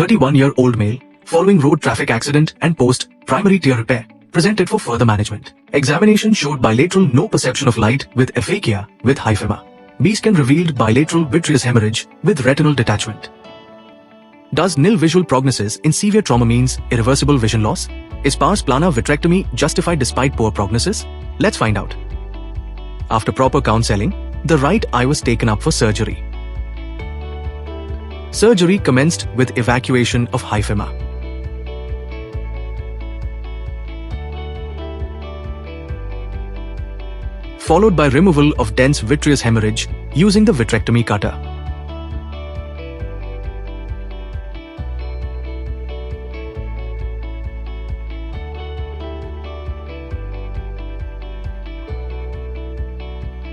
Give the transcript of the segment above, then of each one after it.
31-year-old male, following road traffic accident and post-primary tear repair, presented for further management. Examination showed bilateral no perception of light with aphakia with hyphema. B-scan revealed bilateral vitreous hemorrhage with retinal detachment. Does nil visual prognosis in severe trauma means irreversible vision loss? Is pars plana vitrectomy justified despite poor prognosis? Let's find out. After proper counseling, the right eye was taken up for surgery. Surgery commenced with evacuation of hyphema. Followed by removal of dense vitreous hemorrhage using the vitrectomy cutter.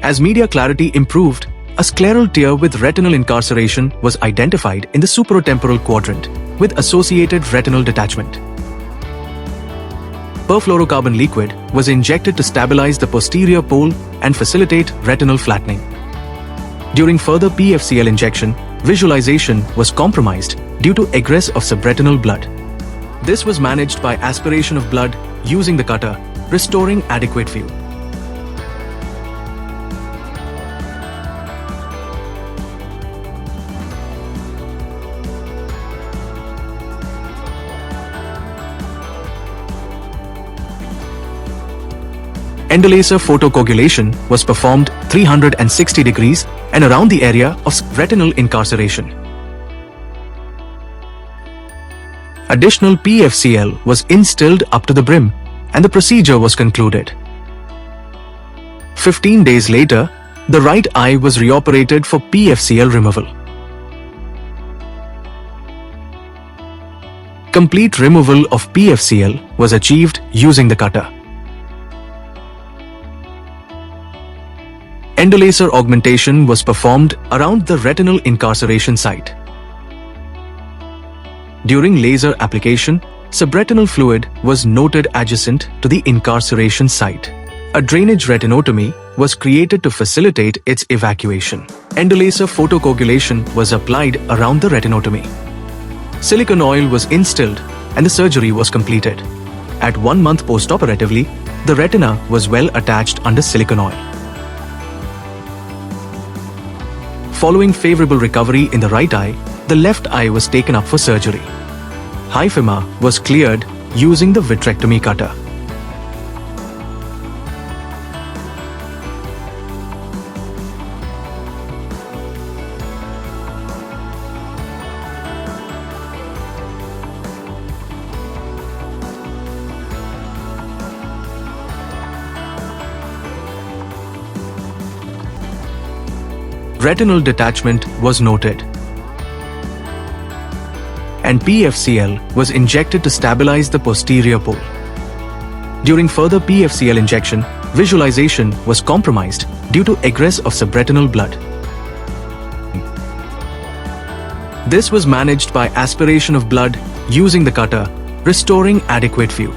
As media clarity improved, a scleral tear with retinal incarceration was identified in the supratemporal quadrant with associated retinal detachment. Perfluorocarbon liquid was injected to stabilize the posterior pole and facilitate retinal flattening. During further PFCL injection, visualization was compromised due to egress of subretinal blood. This was managed by aspiration of blood using the cutter, restoring adequate view. Endolaser photocoagulation was performed 360 degrees and around the area of retinal incarceration. Additional PFCL was instilled up to the brim and the procedure was concluded. 15 days later, the right eye was reoperated for PFCL removal. Complete removal of PFCL was achieved using the cutter. Endolaser augmentation was performed around the retinal incarceration site. During laser application, subretinal fluid was noted adjacent to the incarceration site. A drainage retinotomy was created to facilitate its evacuation. Endolaser photocoagulation was applied around the retinotomy. Silicone oil was instilled and the surgery was completed. At 1 month postoperatively, the retina was well attached under silicone oil. Following favorable recovery in the right eye, the left eye was taken up for surgery. Hyphema was cleared using the vitrectomy cutter. Retinal detachment was noted, and PFCL was injected to stabilize the posterior pole. During further PFCL injection, visualization was compromised due to egress of subretinal blood. This was managed by aspiration of blood using the cutter, restoring adequate view.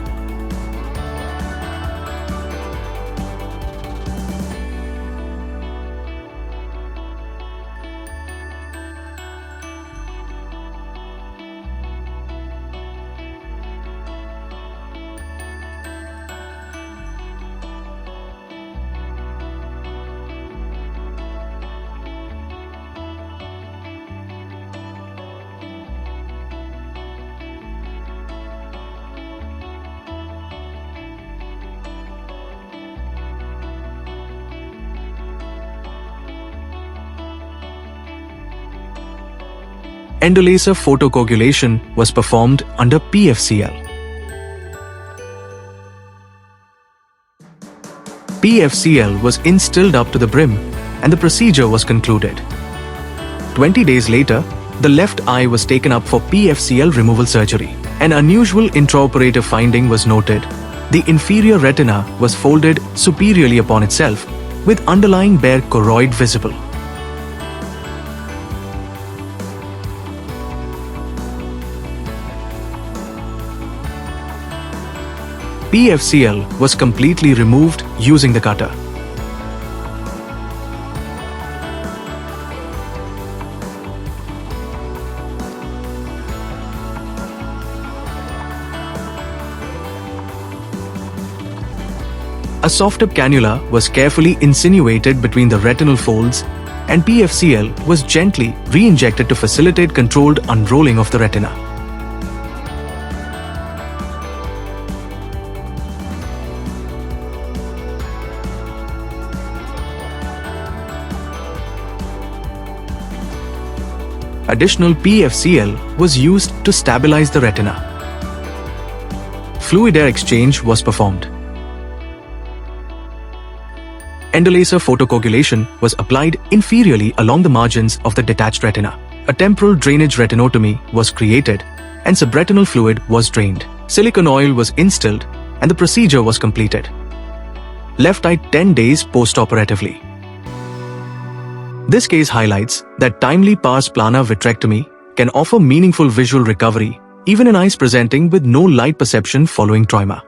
Endolaser photocoagulation was performed under PFCL. PFCL was instilled up to the brim and the procedure was concluded. 20 days later, the left eye was taken up for PFCL removal surgery. An unusual intraoperative finding was noted. The inferior retina was folded superiorly upon itself with underlying bare choroid visible. PFCL was completely removed using the cutter. soft-tip cannula was carefully insinuated between the retinal folds, and PFCL was gently re-injected to facilitate controlled unrolling of the retina. Additional PFCL was used to stabilize the retina. Fluid-air exchange was performed. Endolaser photocoagulation was applied inferiorly along the margins of the detached retina. A temporal drainage retinotomy was created and subretinal fluid was drained. Silicone oil was instilled and the procedure was completed. Left eye 10 days post-operatively. This case highlights that timely pars plana vitrectomy can offer meaningful visual recovery even in eyes presenting with no light perception following trauma.